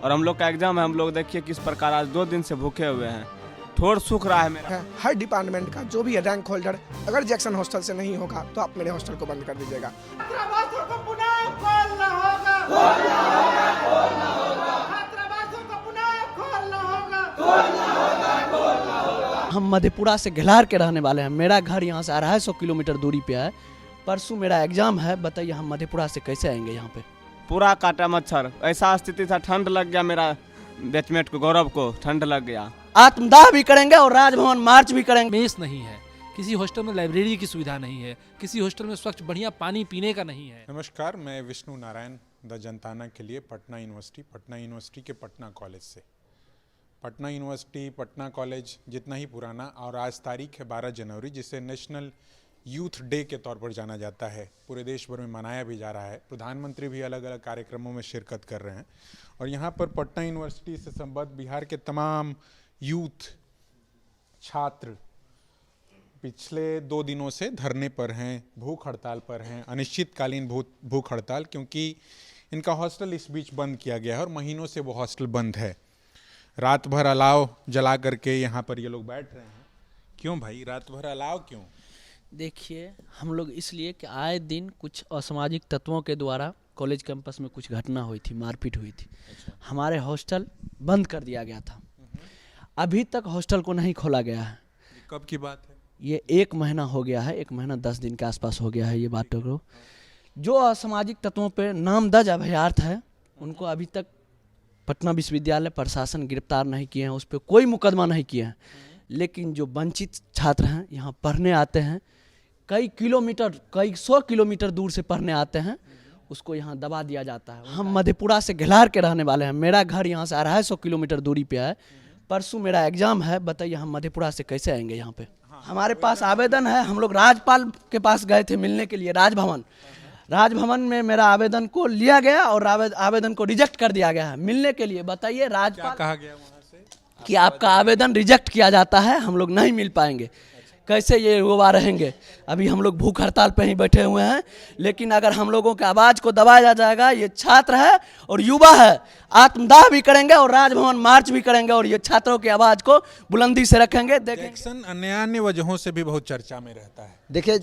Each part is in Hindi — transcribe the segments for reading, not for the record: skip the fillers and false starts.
और हम लोग का एग्जाम है। हम लोग देखिए किस प्रकार आज 2 दिन से भूखे हुए हैं। थोड़ा सूख रहा है मेरा। हर डिपार्टमेंट का जो भी है रैंक होल्डर, अगर जैक्सन हॉस्टल से नहीं होगा तो आप मेरे हॉस्टल को बंद कर दीजिएगा। छात्रावासों को पुनः खोलना होगा, खोलना होगा, खोलना होगा। छात्रावासों को पुनः खोलना होगा, खोलना होगा, खोलना होगा। हम मधेपुरा से घिलार के रहने वाले हैं। मेरा घर यहाँ से 250 किलोमीटर दूरी पे है। परसों मेरा एग्जाम है। बताइए हम मधेपुरा से कैसे आएंगे यहाँ पे? पूरा काटा मच्छर, ऐसा स्थिति था। ठंड लग गया मेरा बैचमेट को, गौरव को ठंड लग गया। आत्मदाह भी करेंगे और राजभवन मार्च भी करेंगे। मेस नहीं है, किसी हॉस्टल में लाइब्रेरी की सुविधा नहीं है, किसी हॉस्टल में स्वच्छ बढ़िया पानी पीने का नहीं है। नमस्कार, मैं विष्णु नारायण द जनताना के लिए पटना यूनिवर्सिटी के पटना कॉलेज से। पटना यूनिवर्सिटी, पटना कॉलेज जितना ही पुराना, और आज तारीख है 12 जनवरी, जिसे नेशनल यूथ डे के तौर पर जाना जाता है। पूरे देश भर में मनाया भी जा रहा है। प्रधानमंत्री भी अलग अलग कार्यक्रमों में शिरकत कर रहे हैं। और यहाँ पर पटना यूनिवर्सिटी से संबद्ध बिहार के तमाम यूथ छात्र पिछले 2 दिनों से धरने पर हैं, भूख हड़ताल पर हैं, अनिश्चितकालीन भूख हड़ताल, क्योंकि इनका हॉस्टल इस बीच बंद किया गया है और महीनों से वो हॉस्टल बंद है। रात भर अलाव जला करके यहाँ पर ये लोग बैठ रहे हैं। क्यों भाई, रात भर अलाव क्यों? देखिए, हम लोग इसलिए कि आए दिन कुछ असामाजिक तत्वों के द्वारा कॉलेज कैंपस में कुछ घटना हुई थी, मारपीट हुई थी। हमारे हॉस्टल बंद कर दिया गया था। अभी तक हॉस्टल को नहीं खोला गया है। कब की बात है? ये 1 महीना हो गया है, 1 महीना 10 दिन के आसपास हो गया है ये बातों को। जो असामाजिक तत्वों पे नामदर्ज अभ्यर्थ है, उनको अभी तक पटना विश्वविद्यालय प्रशासन गिरफ्तार नहीं किए हैं, उस पर कोई मुकदमा नहीं किए हैं। लेकिन जो वंचित छात्र हैं, यहाँ पढ़ने आते हैं, कई 100 किलोमीटर दूर से पढ़ने आते हैं, उसको यहाँ दबा दिया जाता है। हम मधेपुरा से घिलार के रहने वाले हैं। मेरा घर यहाँ से 250 किलोमीटर दूरी पे है। परसों मेरा एग्जाम है। बताइए हम मधेपुरा से कैसे आएंगे यहाँ पे? हमारे पास आवेदन है। हम लोग राज्यपाल के पास गए थे मिलने के लिए, राजभवन में मेरा आवेदन को लिया गया और आवेदन को रिजेक्ट कर दिया गया है। मिलने के लिए बताइए राज्यपाल कहा गया वहाँ से कि आपका आवेदन रिजेक्ट किया जाता है, हम लोग नहीं मिल पाएंगे। कैसे ये युवा रहेंगे? अभी हम लोग भूख हड़ताल पे ही बैठे हुए हैं। लेकिन अगर हम लोगों के आवाज़ को दबाया जाएगा, ये छात्र है और युवा है, आत्मदाह भी करेंगे और राजभवन मार्च भी करेंगे और ये छात्रों की आवाज़ को बुलंदी से रखेंगे। जैक्सन अन्य वजहों से भी बहुत चर्चा में रहता है। देखिए,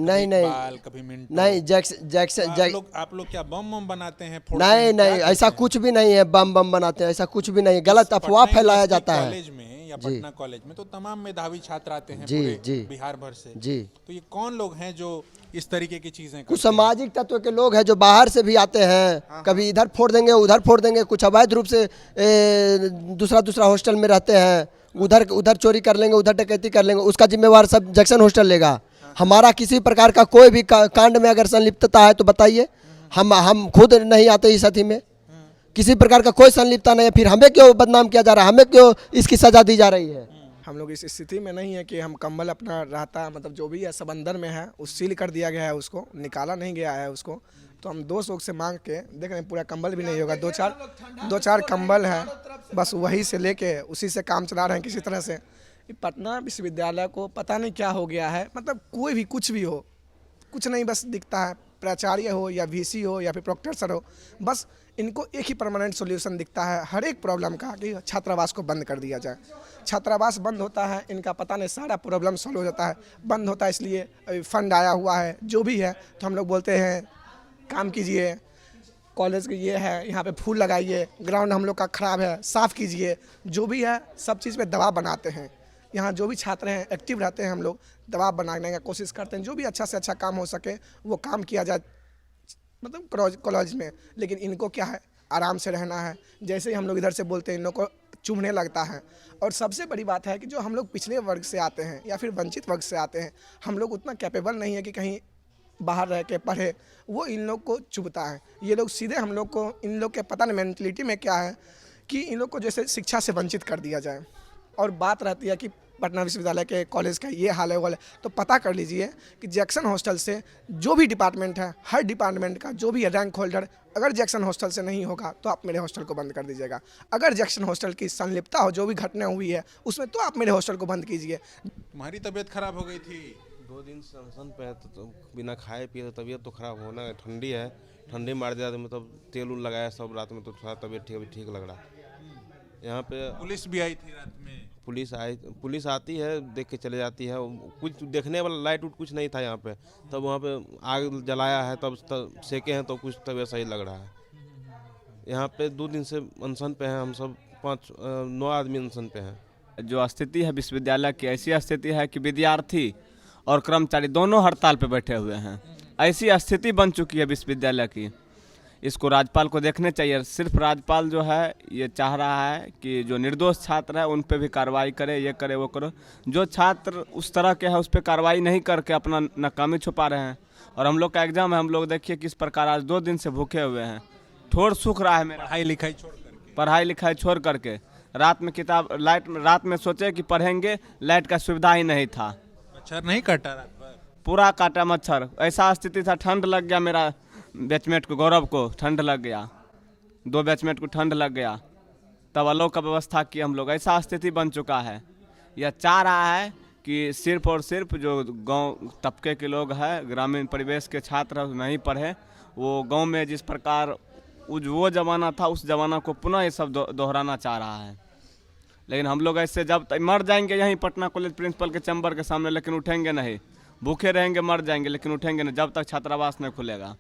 नहीं, जैक्सन आप लोग क्या बम बनाते हैं? नहीं, ऐसा कुछ भी नहीं है। बम बनाते हैं, ऐसा कुछ भी नहीं। गलत अफवाह फैलाया जाता है। कॉलेज में या पटना कॉलेज में तो तमाम मेधावी छात्र आते हैं जी बिहार भर से। जी, तो ये कौन लोग हैं जो इस तरीके की चीजें? कुछ सामाजिक तत्व के लोग हैं जो बाहर से भी आते हैं। कभी इधर फोड़ देंगे, उधर फोड़ देंगे। कुछ अवैध रूप से दूसरा हॉस्टल में रहते हैं। उधर चोरी कर लेंगे, उधर डकैती कर लेंगे। उसका जिम्मेवार सब जैक्सन हॉस्टल लेगा। हमारा किसी प्रकार का कोई भी कांड में अगर संलिप्तता है तो बताइए। हम खुद नहीं आते इस अति में। किसी प्रकार का कोई संलिप्तता नहीं है। फिर हमें क्यों बदनाम किया जा रहा है? हमें क्यों इसकी सजा दी जा रही है? हम लोग इस स्थिति में नहीं है कि हम कंबल अपना रहता, मतलब जो भी है सब अंदर में है, उस सील कर दिया गया है, उसको निकाला नहीं गया है उसको। तो हम 2 लोग से मांग के देख रहे हैं, पूरा कंबल भी नहीं होगा। 2-4 कंबल है, बस वही से लेके उसी से काम चला रहे हैं किसी तरह से। पटना विश्वविद्यालय को पता नहीं क्या हो गया है, मतलब कोई भी कुछ भी हो, कुछ नहीं बस दिखता है। प्राचार्य हो या वीसी हो या फिर प्रोक्टर सर हो, बस इनको एक ही परमानेंट सॉल्यूशन दिखता है हर एक प्रॉब्लम का, कि छात्रावास को बंद कर दिया जाए। छात्रावास बंद होता है, इनका पता नहीं सारा प्रॉब्लम सॉल्व हो जाता है। बंद होता है इसलिए अभी फंड आया हुआ है जो भी है, तो हम लोग बोलते हैं काम कीजिए, कॉलेज के ये है, यहाँ पे फूल लगाइए, ग्राउंड हम लोग का ख़राब है, साफ़ कीजिए। जो भी है सब चीज़ पे दबाव बनाते हैं। यहाँ जो भी छात्र हैं एक्टिव रहते हैं, हम लोग दबाव बनाने का कोशिश करते हैं। जो भी अच्छा से अच्छा काम हो सके वो काम किया जाए, मतलब कॉलेज में। लेकिन इनको क्या है, आराम से रहना है। जैसे ही हम लोग इधर से बोलते हैं, इन लोग को चुभने लगता है। और सबसे बड़ी बात है कि जो हम लोग पिछले वर्ग से आते हैं या फिर वंचित वर्ग से आते हैं, हम लोग उतना कैपेबल नहीं है कि कहीं बाहर रह के पढ़े। वो इन लोग को चुभता है। ये लोग सीधे हम लोग को, इन लोग के पता नहीं मेंटलिटी में क्या है कि इन लोग को जैसे शिक्षा से वंचित कर दिया जाए। और बात रहती है कि पटना विश्वविद्यालय के कॉलेज का ये हाल है वो है, तो पता कर लीजिए कि जैक्सन हॉस्टल से जो भी डिपार्टमेंट है, हर डिपार्टमेंट का जो भी है रैंक होल्डर, अगर जैक्सन हॉस्टल से नहीं होगा तो आप मेरे हॉस्टल को बंद कर दीजिएगा। अगर जैक्सन हॉस्टल की संलिप्तता हो, जो भी घटना हुई है उसमें, तो आप मेरे हॉस्टल को बंद कीजिए। तुम्हारी तबीयत खराब हो गई थी, 2 दिन से अनशन पे है तो बिना खाए पिए तो तबीयत तो खराब होना है। ठंडी है, ठंडी मार दिया तो मतलब तेल उल लगाया सब रात में तो थोड़ा तबीयत ठीक लग रहा है। यहाँ पे पुलिस भी आई थी रात में? पुलिस आती है, देख के चले जाती है। कुछ देखने वाला लाइट उट कुछ नहीं था यहाँ पे, तब वहाँ पे आग जलाया है, तब सेके हैं तो कुछ तबीयत सही लग रहा है। यहाँ पे 2 दिन से अनशन पे हैं हम सब, 9 आदमी अनशन पे हैं। जो स्थिति है विश्वविद्यालय की, ऐसी स्थिति है कि विद्यार्थी और कर्मचारी दोनों हड़ताल पे बैठे हुए हैं। ऐसी स्थिति बन चुकी है विश्वविद्यालय की। इसको राज्यपाल को देखने चाहिए। सिर्फ राज्यपाल जो है ये चाह रहा है कि जो निर्दोष छात्र है उन पे भी कार्रवाई करे, ये करे वो करे। जो छात्र उस तरह के है उस पर कार्रवाई नहीं करके अपना नाकामी छुपा रहे हैं। और हम लोग का एग्जाम है, हम लोग देखिए किस प्रकार आज 2 दिन से भूखे हुए हैं। थोड़ा सूख रहा है मेरा, पढ़ाई लिखाई छोड़ करके। रात में किताब लाइट रात में सोचे कि पढ़ेंगे, लाइट का सुविधा ही नहीं था। मच्छर नहीं काटा रात भर? पूरा काटा मच्छर। ऐसा स्थिति था, ठंड लग गया मेरा बैचमेट को, गौरव को ठंड लग गया, 2 बैचमेट को ठंड लग गया। तब अलाव का व्यवस्था की हम लोग। ऐसा स्थिति बन चुका है। यह चाह रहा है कि सिर्फ और सिर्फ जो गांव तबके के लोग हैं, ग्रामीण परिवेश के छात्र नहीं पढ़े, वो गांव में जिस प्रकार वो ज़माना था उस ज़माना को पुनः ये सब दोहराना चाह रहा है। लेकिन हम लोग ऐसे जब मर जाएंगे यहीं पटना कॉलेज प्रिंसिपल के चैम्बर के सामने, लेकिन उठेंगे नहीं। भूखे रहेंगे, मर जाएंगे, लेकिन उठेंगे नहीं जब तक छात्रावास नहीं खुलेगा।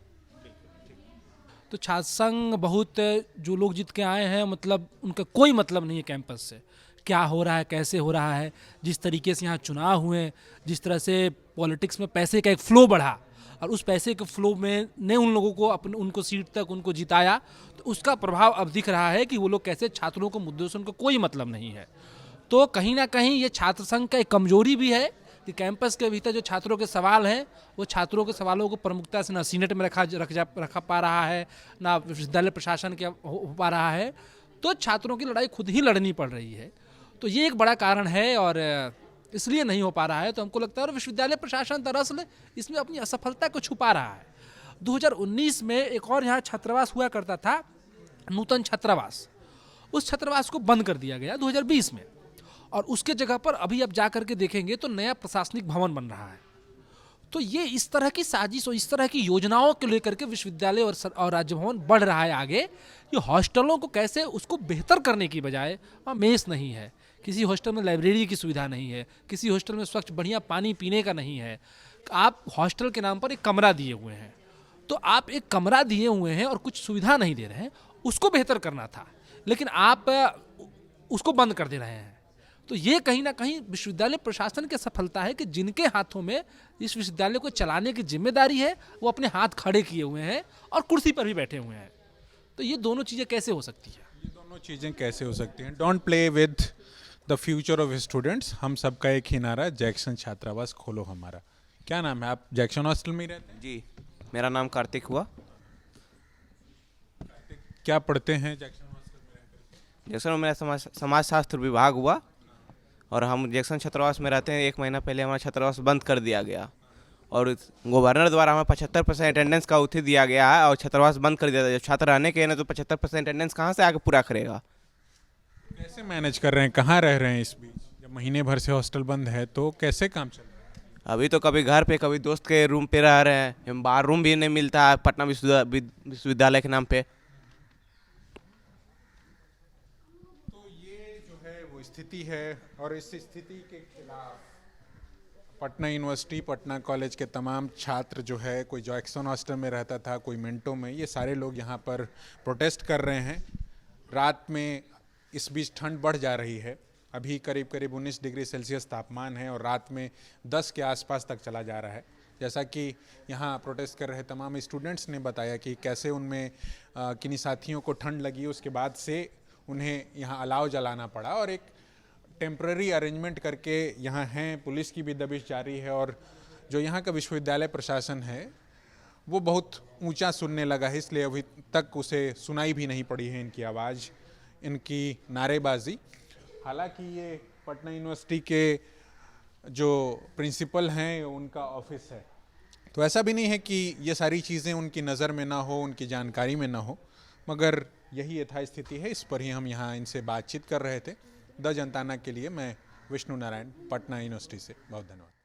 तो छात्र संघ बहुत जो लोग जीत के आए हैं, मतलब उनका कोई मतलब नहीं है कैंपस से। क्या हो रहा है, कैसे हो रहा है, जिस तरीके से यहाँ चुनाव हुए, जिस तरह से पॉलिटिक्स में पैसे का एक फ्लो बढ़ा और उस पैसे के फ्लो में ने उन लोगों को उनको सीट तक उनको जिताया, तो उसका प्रभाव अब दिख रहा है कि वो लोग कैसे छात्रों को मुद्दों से उनको कोई मतलब नहीं है। तो कहीं ना कहीं ये छात्र संघ का एक कमजोरी भी है कि कैंपस के भीतर जो छात्रों के सवाल हैं वो छात्रों के सवालों को प्रमुखता से ना सीनेट में रख पा रहा है, ना विश्वविद्यालय प्रशासन के हो पा रहा है। तो छात्रों की लड़ाई खुद ही लड़नी पड़ रही है। तो ये एक बड़ा कारण है और इसलिए नहीं हो पा रहा है। तो हमको लगता है और विश्वविद्यालय प्रशासन दरअसल इसमें अपनी असफलता को छुपा रहा है। 2019 में एक और यहाँ छात्रावास हुआ करता था, नूतन छात्रावास। उस छात्रावास को बंद कर दिया गया 2020 में, और उसके जगह पर अभी आप जा करके देखेंगे तो नया प्रशासनिक भवन बन रहा है। तो ये इस तरह की साजिश और इस तरह की योजनाओं को लेकर के विश्वविद्यालय और राज्य भवन बढ़ रहा है आगे। ये हॉस्टलों को कैसे उसको बेहतर करने की बजाय वहाँ मेस नहीं है, किसी हॉस्टल में लाइब्रेरी की सुविधा नहीं है, किसी हॉस्टल में स्वच्छ बढ़िया पानी पीने का नहीं है। आप हॉस्टल के नाम पर एक कमरा दिए हुए हैं, तो आप एक कमरा दिए हुए हैं और कुछ सुविधा नहीं दे रहे हैं। उसको बेहतर करना था, लेकिन आप उसको बंद कर दे रहे हैं। तो ये कहीं ना कहीं विश्वविद्यालय प्रशासन की सफलता है कि जिनके हाथों में इस विश्वविद्यालय को चलाने की जिम्मेदारी है वो अपने हाथ खड़े किए हुए हैं और कुर्सी पर भी बैठे हुए हैं। तो ये दोनों चीज़ें कैसे हो सकती है? ये दोनों चीज़ें कैसे हो सकती हैं? Don't play with the future of students. हम सबका एक ही नारा, जैक्सन छात्रावास खोलो हमारा। क्या नाम है? आप जैक्सन हॉस्टल में ही रहते हैं? जी, मेरा नाम कार्तिक हुआ। क्या पढ़ते हैं जैक्सन हॉस्टल में? जैक्सन में मेरा समाज शास्त्र विभाग हुआ और हम जैक्सन छात्रावास में रहते हैं। 1 महीना पहले हमारा छात्रावास बंद कर दिया गया और गवर्नर द्वारा हमें 75% अटेंडेंस का उठी दिया गया है और छात्रावास बंद कर दिया था। जब छात्र रहने के ना तो 75% अटेंडेंस कहाँ से आके पूरा करेगा? कैसे मैनेज कर रहे हैं? कहाँ रह रहे हैं इस बीच? जब महीने भर से हॉस्टल बंद है तो कैसे काम चल रहा है? अभी तो कभी घर पे, कभी दोस्त के रूम पे रह रहे हैं। बाहर रूम भी नहीं मिलता है पटना विश्वविद्यालय के नाम पे। स्थिति है और इस स्थिति के खिलाफ पटना यूनिवर्सिटी, पटना कॉलेज के तमाम छात्र जो है, कोई जैक्सन हॉस्टल में रहता था, कोई मिंटो में, ये सारे लोग यहाँ पर प्रोटेस्ट कर रहे हैं। रात में इस बीच ठंड बढ़ जा रही है। अभी करीब करीब 19 डिग्री सेल्सियस तापमान है और रात में 10 के आसपास तक चला जा रहा है। जैसा कि यहाँ प्रोटेस्ट कर रहे तमाम स्टूडेंट्स ने बताया कि कैसे उनमें किन्हीं साथियों को ठंड लगी, उसके बाद से उन्हें यहाँ अलाव जलाना पड़ा और एक टेम्पररी अरेंजमेंट करके यहाँ हैं। पुलिस की भी दबिश जारी है और जो यहाँ का विश्वविद्यालय प्रशासन है वो बहुत ऊंचा सुनने लगा है, इसलिए अभी तक उसे सुनाई भी नहीं पड़ी है इनकी आवाज़, इनकी नारेबाजी। हालांकि ये पटना यूनिवर्सिटी के जो प्रिंसिपल हैं उनका ऑफिस है, तो ऐसा भी नहीं है कि ये सारी चीज़ें उनकी नज़र में ना हो, उनकी जानकारी में ना हो, मगर यही यथास्थिति है। इस पर ही हम यहाँ इनसे बातचीत कर रहे थे। द जनताना के लिए मैं विष्णु नारायण, पटना यूनिवर्सिटी से। बहुत धन्यवाद।